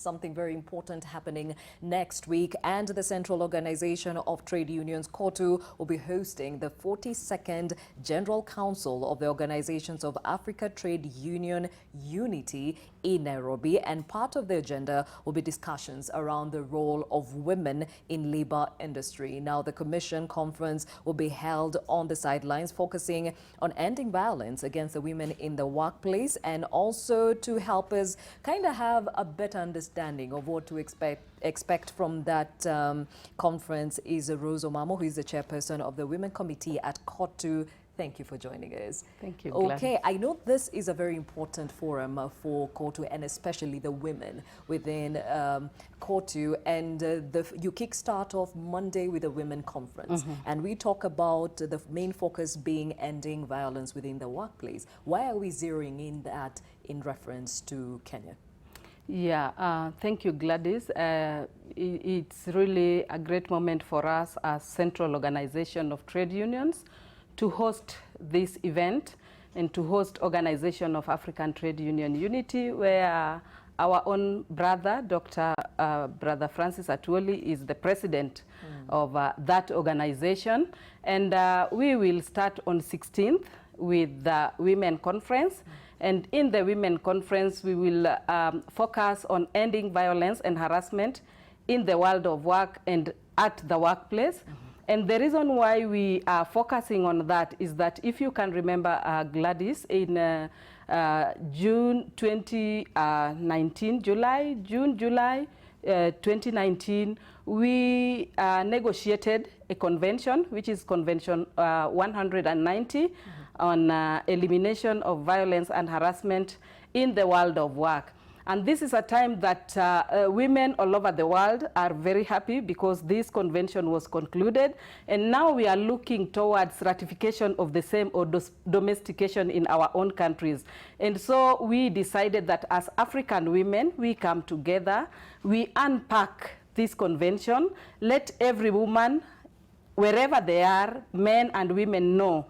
Something very important happening next week, and the Central Organization of Trade Unions, COTU, will be hosting the 42nd General Council of the Organizations of Africa Trade Union Unity in Nairobi, and part of the agenda will be discussions around the role of women in labor industry. Now, the Commission conference will be held on the sidelines, focusing on ending violence against the women in the workplace, and also to help us kind of have a better understanding of what to expect from that conference is Rose Omamo, who is the chairperson of the Women Committee at COTU. Thank you for joining us. Thank you. Okay, I know this is a very important forum for COTU, and especially the women within COTU. And you kickstart off Monday with a women conference, and we talk about the main focus being ending violence within the workplace. Why are we zeroing in that in reference to Kenya? Yeah, thank you, Gladys. It's really a great moment for us as Central Organization of Trade Unions to host this event and to host Organization of African Trade Union Unity, where our own brother, Brother Francis Atwoli, is the president of that organization. And we will start on 16th with the Women Conference. And in the Women Conference, we will focus on ending violence and harassment in the world of work and at the workplace. And the reason why we are focusing on that is that, if you can remember, Gladys, in June 2019, July 2019, we negotiated a convention, which is Convention 190, on elimination of violence and harassment in the world of work. And this is a time that women all over the world are very happy because this convention was concluded, and now we are looking towards ratification of the same, or domestication in our own countries. And so we decided that as African women, we come together, we unpack this convention, let every woman, wherever they are, men and women, know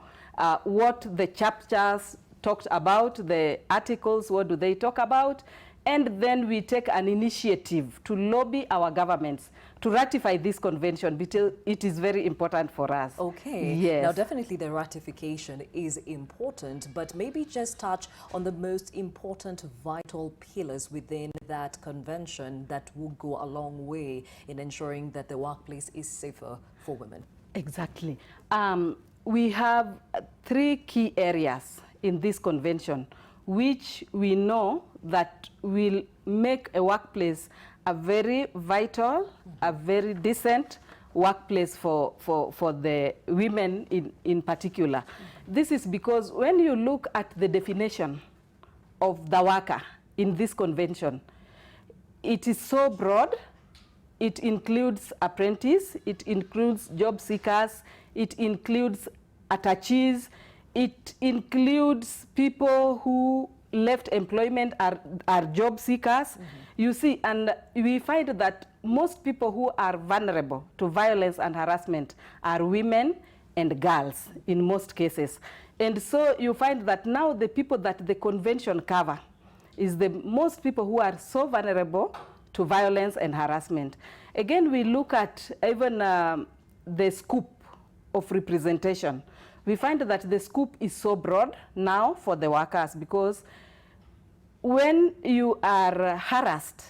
what the chapters talked about, the articles, what do they talk about, and then we take an initiative to lobby our governments to ratify this convention, because it is very important for us. Okay. Yes. Now, definitely the ratification is important, but maybe just touch on the most important vital pillars within that convention that will go a long way in ensuring that the workplace is safer for women. Exactly. We have 3 key areas in this convention, which we know that will make a workplace a very vital, a very decent workplace for the women in particular. This is because when you look at the definition of the worker in this convention, it is so broad. It includes apprentices, it includes job seekers, it includes attachees, it includes people who left employment, are job seekers. You see, and we find that most people who are vulnerable to violence and harassment are women and girls in most cases. And so you find that now the people that the convention cover is the most people who are so vulnerable to violence and harassment. Again, we look at even the scope of representation. We find that the scope is so broad now for the workers, because when you are harassed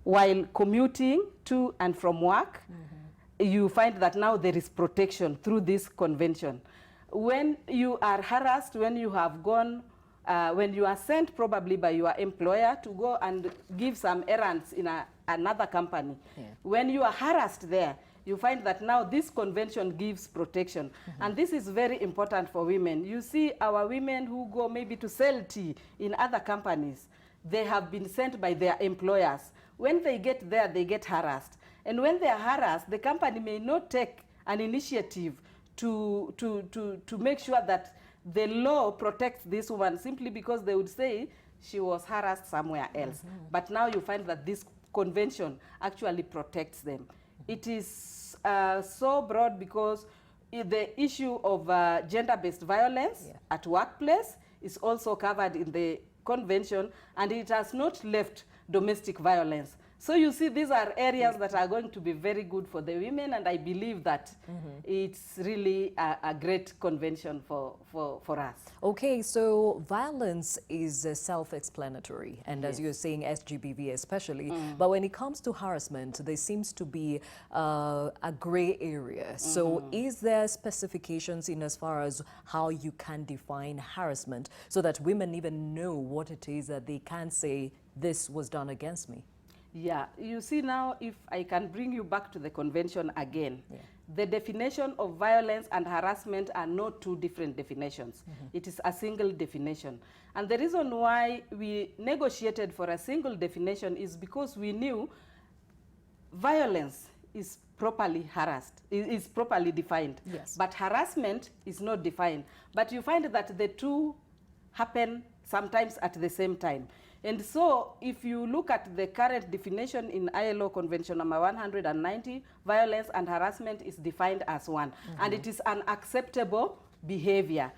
while commuting to and from work, you find that now there is protection through this convention. When you are harassed, when you have gone, when you are sent probably by your employer to go and give some errands in another company, when you are harassed there, you find that now this convention gives protection. And this is very important for women. You see, our women who go maybe to sell tea in other companies, they have been sent by their employers. When they get there, they get harassed. And when they are harassed, the company may not take an initiative to make sure that the law protects this woman, simply because they would say she was harassed somewhere else. But now you find that this convention actually protects them. It is so broad because the issue of gender-based violence at workplace is also covered in the convention, and it has not left domestic violence. So you see, these are areas that are going to be very good for the women, and I believe that it's really a great convention for us. Okay, so violence is self-explanatory, and as Yes. you're saying, SGBV especially, but when it comes to harassment, there seems to be a gray area. So is there specifications in as far as how you can define harassment so that women even know what it is that they can say, this was done against me? Yeah, you see now, if I can bring you back to the convention again, the definition of violence and harassment are not two different definitions. It is a single definition. And the reason why we negotiated for a single definition is because we knew violence is properly is properly defined. Yes. But harassment is not defined. But you find that the two happen sometimes at the same time. And so if you look at the current definition in ILO Convention number 190, violence and harassment is defined as one. And it is an acceptable behavior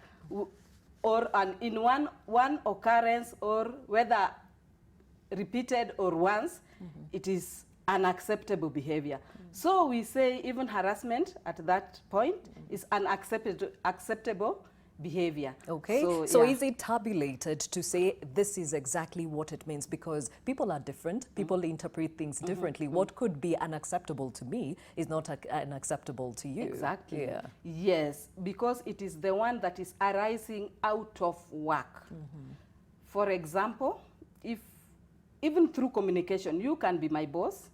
or in one occurrence, or whether repeated or once, it is unacceptable behavior. So we say even harassment at that point is unacceptable behavior. Okay, so is it tabulated to say this is exactly what it means? Because people are different, people interpret things differently. What could be unacceptable to me is not unacceptable to you. Exactly. Yeah. Yes, because it is the one that is arising out of work. For example, if even through communication, you can be my boss,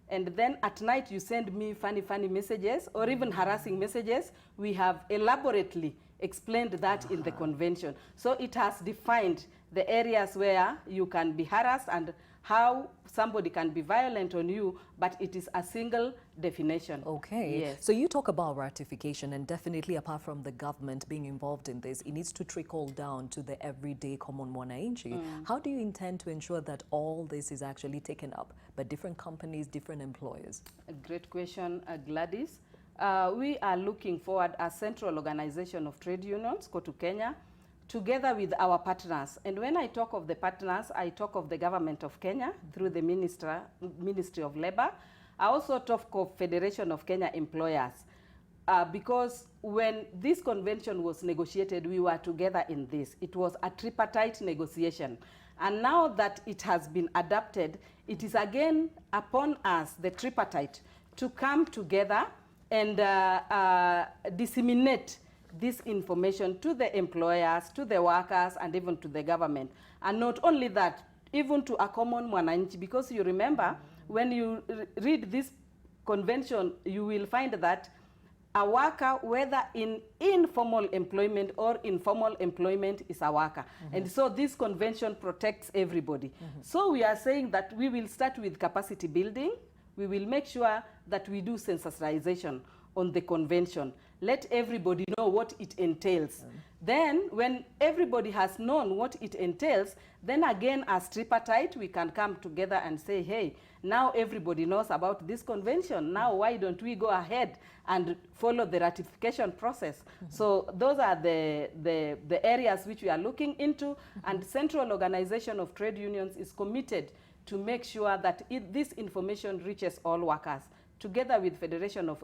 and then at night you send me funny messages or even harassing messages. We have elaborately explained that in the convention. So it has defined the areas where you can be harassed and how somebody can be violent on you, but it is a single definition. Okay, yes. So you talk about ratification, and definitely apart from the government being involved in this, it needs to trickle down to the everyday common mwananchi. How do you intend to ensure that all this is actually taken up by different companies, different employers? A great question, Gladys. We are looking forward as Central Organization of Trade Unions, COTU Kenya, together with our partners. And when I talk of the partners, I talk of the government of Kenya through the Ministry of Labor. I also talk of Federation of Kenya Employers. Because when this convention was negotiated, we were together in this. It was a tripartite negotiation. And now that it has been adopted, it is again upon us, the tripartite, to come together and disseminate this information to the employers, to the workers, and even to the government. And not only that, even to a common mwananchi, because you remember, when you read this convention, you will find that a worker, whether in informal employment or informal employment, is a worker. And so this convention protects everybody. So we are saying that we will start with capacity building. We will make sure that we do sensitization on the convention. Let everybody know what it entails. Then when everybody has known what it entails, then again as tripartite, we can come together and say, hey, now everybody knows about this convention. Now why don't we go ahead and follow the ratification process? So those are the areas which we are looking into, and Central Organization of Trade Unions is committed to make sure that this information reaches all workers, together with Federation of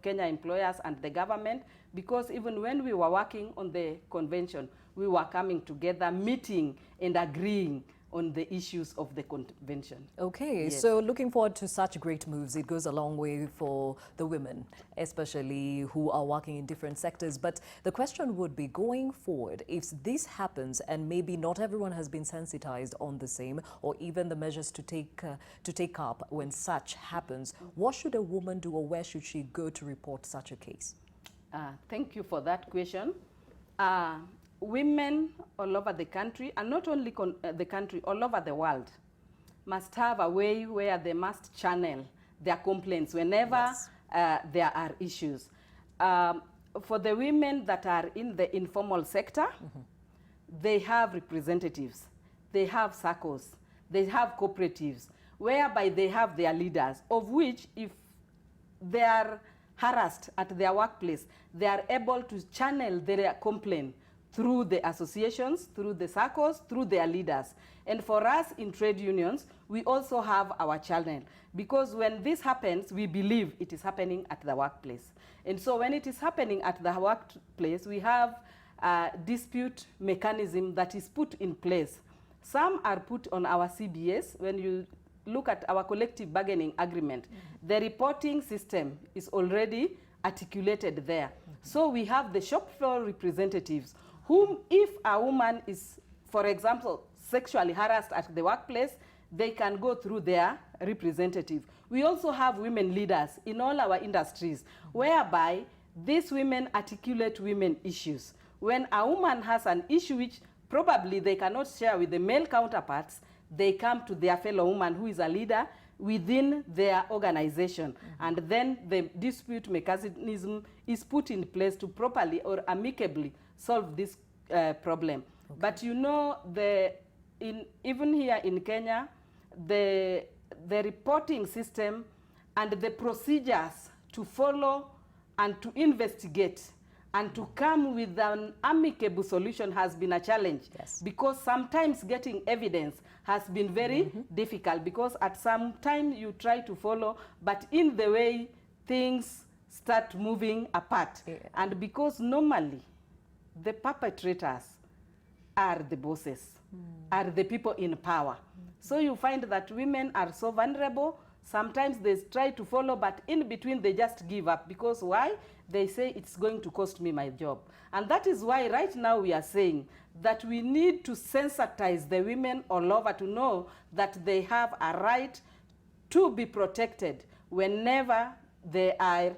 Kenya Employers and the government, because even when we were working on the convention, we were coming together, meeting and agreeing on the issues of the convention. Okay, yes. So looking forward to such great moves. It goes a long way for the women, especially who are working in different sectors. But the question would be, going forward, if this happens and maybe not everyone has been sensitized on the same, or even the measures to take up when such happens, what should a woman do, or where should she go to report such a case? Thank you for that question. Women all over the country, and not only the country, all over the world, must have a way where they must channel their complaints whenever there are issues. For the women that are in the informal sector, they have representatives, they have circles, they have cooperatives, whereby they have their leaders, of which if they are harassed at their workplace, they are able to channel their complaint through the associations, through the circles, through their leaders. And for us in trade unions, we also have our channel, because when this happens, we believe it is happening at the workplace. And so when it is happening at the workplace, we have a dispute mechanism that is put in place. Some are put on our CBS. When you look at our collective bargaining agreement, the reporting system is already articulated there. So we have the shop floor representatives whom, if a woman is, for example, sexually harassed at the workplace, they can go through their representative. We also have women leaders in all our industries, whereby these women articulate women issues. When a woman has an issue which probably they cannot share with the male counterparts, they come to their fellow woman who is a leader within their organization. And then the dispute mechanism is put in place to properly or amicably solve this problem. Okay. But you know, even here in Kenya, the reporting system and the procedures to follow and to investigate and to come with an amicable solution has been a challenge. Yes. Because sometimes getting evidence has been very difficult, because at some time you try to follow, but in the way things start moving apart. Yeah. And because normally the perpetrators are the bosses, are the people in power. So you find that women are so vulnerable. Sometimes they try to follow, but in between they just give up. Because why? They say it's going to cost me my job. And that is why right now we are saying that we need to sensitize the women all over to know that they have a right to be protected whenever they are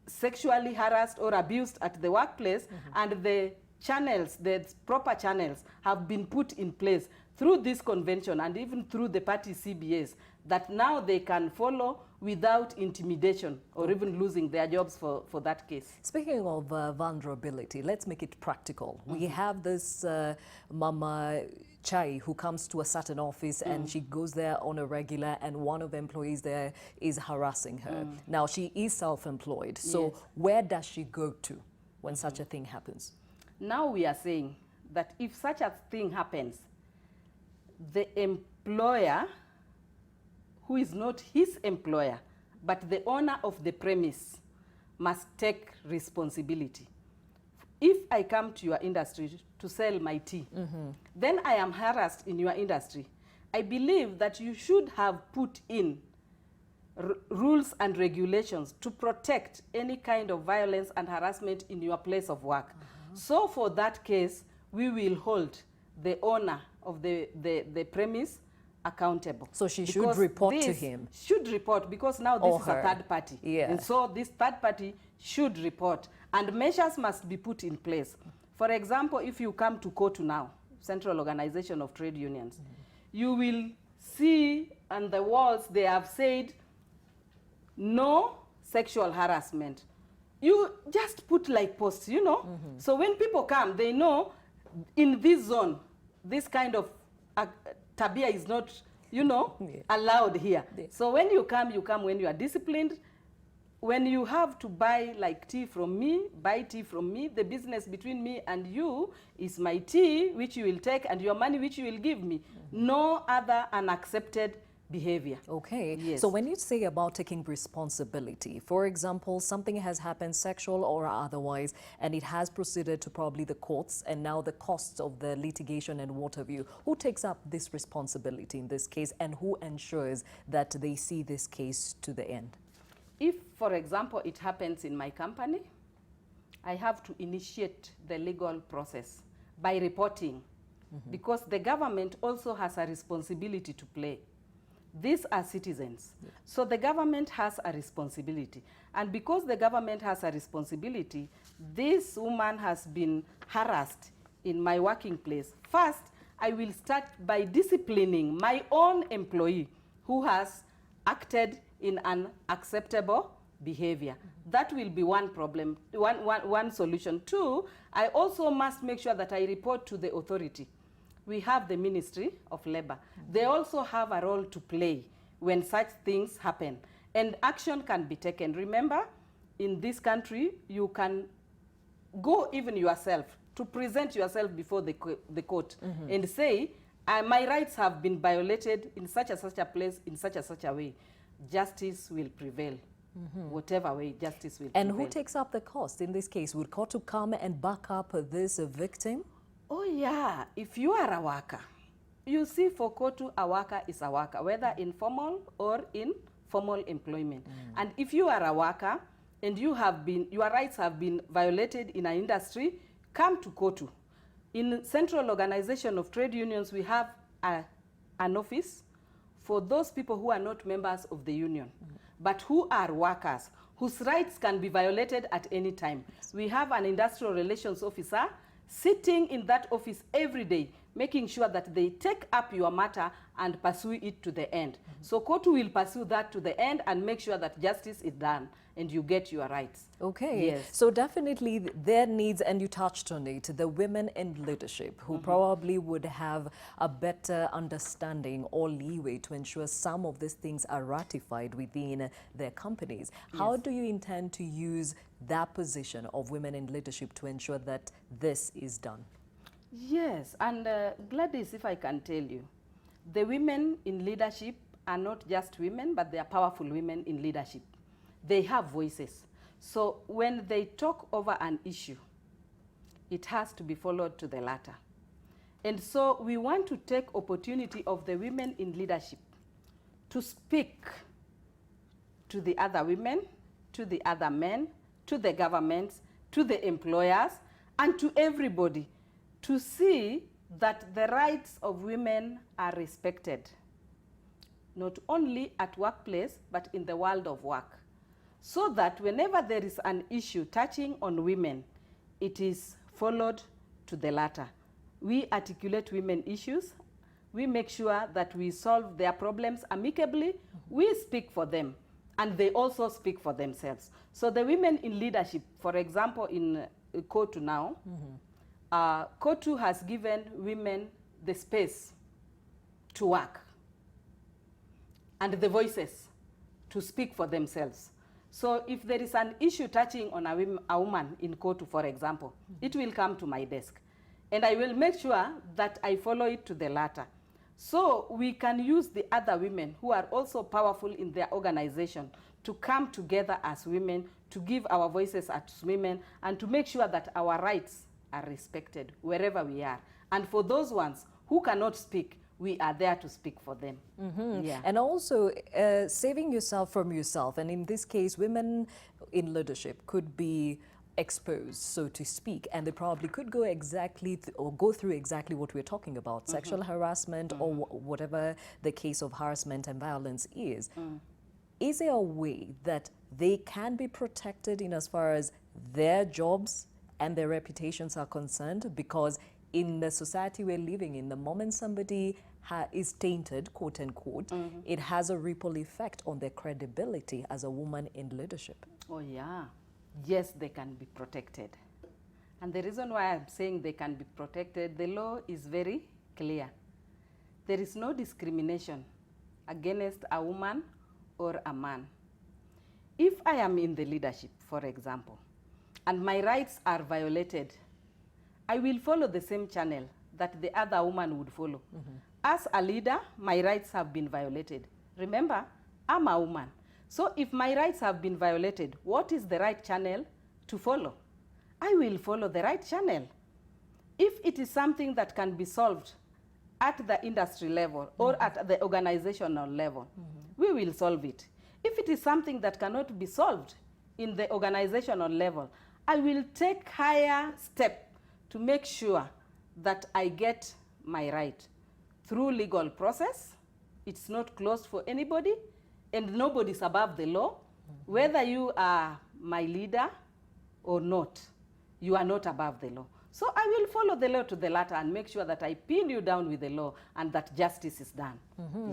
sexually harassed or abused at the workplace, and the channels, the proper channels have been put in place through this convention and even through the party CBS, that now they can follow without intimidation or even losing their jobs for that case. Speaking of vulnerability, let's make it practical. We have this Mama Chai who comes to a certain office and she goes there on a regular, and one of the employees there is harassing her. Now, she is self-employed. So where does she go to when such a thing happens? Now we are saying that if such a thing happens, the employer, who is not his employer, but the owner of the premise, must take responsibility. If I come to your industry to sell my tea, then I am harassed in your industry, I believe that you should have put in rules and regulations to protect any kind of violence and harassment in your place of work. So for that case, we will hold the owner of the premise accountable. So she should report to him. Should report, because now this is a third party. Yeah. And so this third party should report, and measures must be put in place. For example, if you come to COTU now, Central Organization of Trade Unions, you will see on the walls they have said no sexual harassment. You just put like posts, you know. So when people come, they know in this zone, this kind of tabia is not, you know, allowed here. So when you come when you are disciplined. When you have to buy like tea from me, buy tea from me, the business between me and you is my tea, which you will take, and your money, which you will give me. No other unaccepted behavior. Okay. Yes. So when you say about taking responsibility, for example, something has happened, sexual or otherwise, and it has proceeded to probably the courts, and now the costs of the litigation and what have you, who takes up this responsibility in this case, and who ensures that they see this case to the end? If, for example, it happens in my company, I have to initiate the legal process by reporting, because the government also has a responsibility to play. These are citizens. So the government has a responsibility. And because the government has a responsibility, this woman has been harassed in my working place. First, I will start by disciplining my own employee who has acted in an acceptable behavior. That will be one problem, one solution. Two, I also must make sure that I report to the authority. We have the Ministry of Labor. They also have a role to play when such things happen, and action can be taken. Remember, in this country, you can go even yourself to present yourself before the court and say, my rights have been violated in such a place, in such a way. Justice will prevail. Whatever way, justice will prevail. And who takes up the cost in this case? Would COTU come and back up this victim? Oh yeah, if you are a worker, you see, for COTU, a worker is a worker, whether in formal or in formal employment. And if you are a worker and your rights have been violated in an industry, come to COTU. In Central Organization of Trade Unions, we have an office for those people who are not members of the union, but who are workers, whose rights can be violated at any time. We have an industrial relations officer sitting in that office every day, making sure that they take up your matter and pursue it to the end. So COTU will pursue that to the end and make sure that justice is done and you get your rights. Okay. Yes. So definitely their needs, and you touched on it, the women in leadership who probably would have a better understanding or leeway to ensure some of these things are ratified within their companies. How do you intend to use that position of women in leadership to ensure that this is done? Yes, and Gladys, if I can tell you, the women in leadership are not just women, but they are powerful women in leadership. They have voices. So when they talk over an issue, it has to be followed to the latter. And so we want to take opportunity of the women in leadership to speak to the other women, to the other men, to the governments, to the employers, and to everybody, to see that the rights of women are respected, not only at workplace, but in the world of work. So that whenever there is an issue touching on women, it is followed to the latter. We articulate women issues. We make sure that we solve their problems amicably. We speak for them, and they also speak for themselves. So the women in leadership, for example, in COTU now, COTU has given women the space to work and the voices to speak for themselves. So if there is an issue touching on a woman in COTU, for example, it will come to my desk. And I will make sure that I follow it to the latter. So we can use the other women who are also powerful in their organization to come together as women, to give our voices as women, and to make sure that our rights are respected wherever we are. And for those ones who cannot speak, we are there to speak for them. Yeah. And also saving yourself from yourself. And in this case, women in leadership could be exposed, so to speak, and they probably could go go through exactly what we're talking about, sexual harassment or whatever the case of harassment and violence is. Is there a way that they can be protected in as far as their jobs and their reputations are concerned? Because in the society we're living in, the moment somebody is tainted, quote unquote, it has a ripple effect on their credibility as a woman in leadership. Oh yeah. Yes, they can be protected. And the reason why I'm saying they can be protected, the law is very clear. There is no discrimination against a woman or a man. If I am in the leadership, for example, and my rights are violated, I will follow the same channel that the other woman would follow. As a leader, my rights have been violated. Remember, I'm a woman. So if my rights have been violated, what is the right channel to follow? I will follow the right channel. If it is something that can be solved at the industry level or at the organizational level, we will solve it. If it is something that cannot be solved in the organizational level, I will take higher step to make sure that I get my right through legal process. It's not closed for anybody, and nobody's above the law. Whether you are my leader or not, you are not above the law. So I will follow the law to the latter and make sure that I pin you down with the law and that justice is done.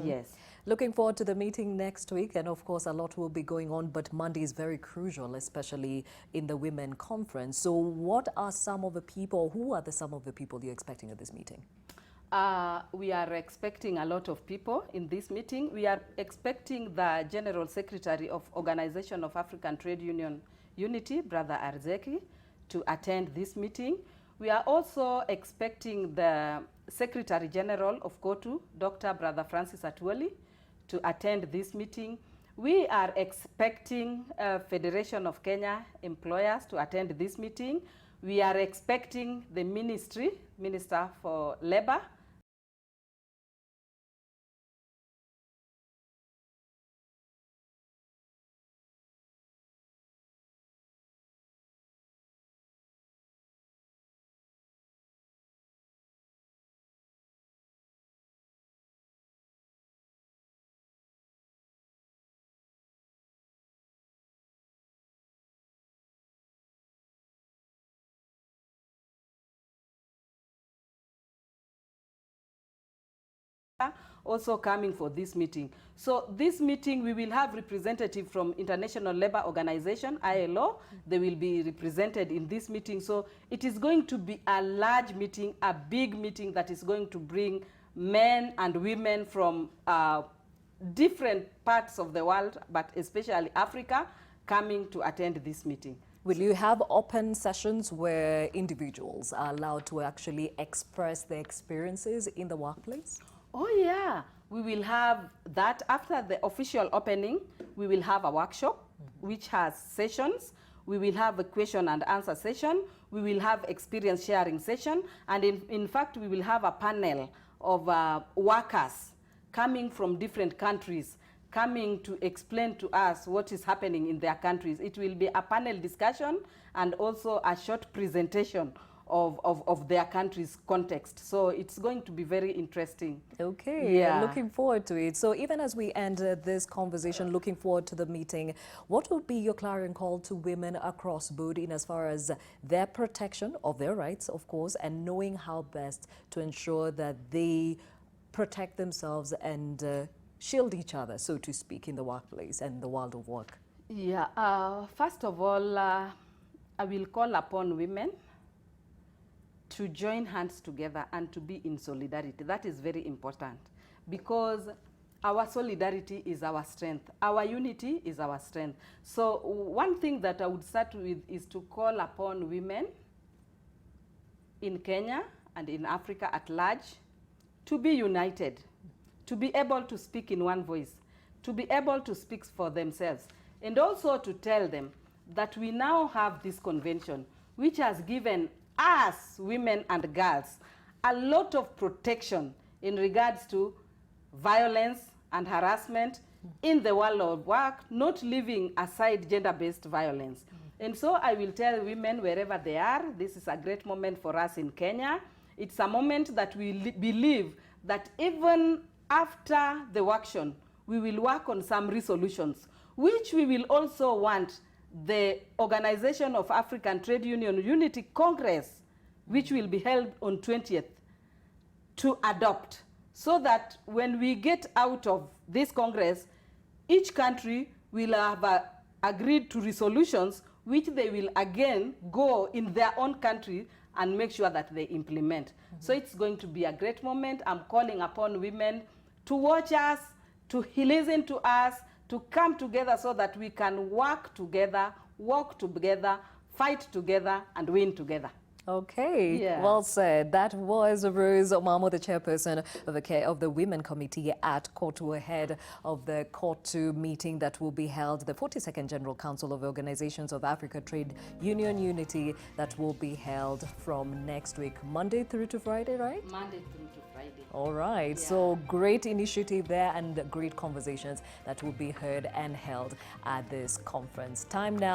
Yes. Looking forward to the meeting next week, and of course a lot will be going on, but Monday is very crucial, especially in the Women Conference. So what are some of the people, who are some of the people you're expecting at this meeting? We are expecting a lot of people in this meeting. We are expecting the General Secretary of Organization of African Trade Union Unity, Brother Arzeki, to attend this meeting. We are also expecting the Secretary General of COTU, Dr. Brother Francis Atwoli, to attend this meeting. We are expecting Federation of Kenya Employers to attend this meeting. We are expecting the Minister for Labor, also coming for this meeting. So this meeting, we will have representatives from International Labour Organization, ILO. They will be represented in this meeting. So it is going to be a large meeting, a big meeting that is going to bring men and women from different parts of the world, but especially Africa, coming to attend this meeting. Will you have open sessions where individuals are allowed to actually express their experiences in the workplace? Oh yeah, we will have that. After the official opening, we will have a workshop which has sessions. We will have a question and answer session. We will have experience sharing session. And in fact, we will have a panel of workers coming from different countries, coming to explain to us what is happening in their countries. It will be a panel discussion and also a short presentation of their country's context. So it's going to be very interesting. Okay, yeah. Looking forward to it. So even as we end this conversation, looking forward to the meeting, what will be your clarion call to women across board in as far as their protection of their rights, of course, and knowing how best to ensure that they protect themselves and shield each other, so to speak, in the workplace and the world of work? Yeah, first of all, I will call upon women to join hands together and to be in solidarity. That is very important because our solidarity is our strength. Our unity is our strength. So one thing that I would start with is to call upon women in Kenya and in Africa at large to be united, to be able to speak in one voice, to be able to speak for themselves, and also to tell them that we now have this convention which has given us, women and girls, a lot of protection in regards to violence and harassment in the world of work, not leaving aside gender-based violence. And so I will tell women wherever they are, this is a great moment for us in Kenya. It's a moment that we believe that even after the action, we will work on some resolutions, which we will also want the Organization of African Trade Union Unity Congress, which will be held on 20th, to adopt, so that when we get out of this Congress, each country will have agreed to resolutions which they will again go in their own country and make sure that they implement. So it's going to be a great moment. I'm calling upon women to watch us, to listen to us, to come together so that we can work together, walk together, fight together, and win together. Okay, yeah. Well said. That was Rose Omamo, the chairperson of the Women Committee at COTU, ahead of the COTU meeting that will be held, the 42nd General Council of Organizations of Africa Trade Union Unity, that will be held from next week, Monday through to Friday, right? Monday through to Friday. All right, so great initiative there and great conversations that will be heard and held at this conference. Time now.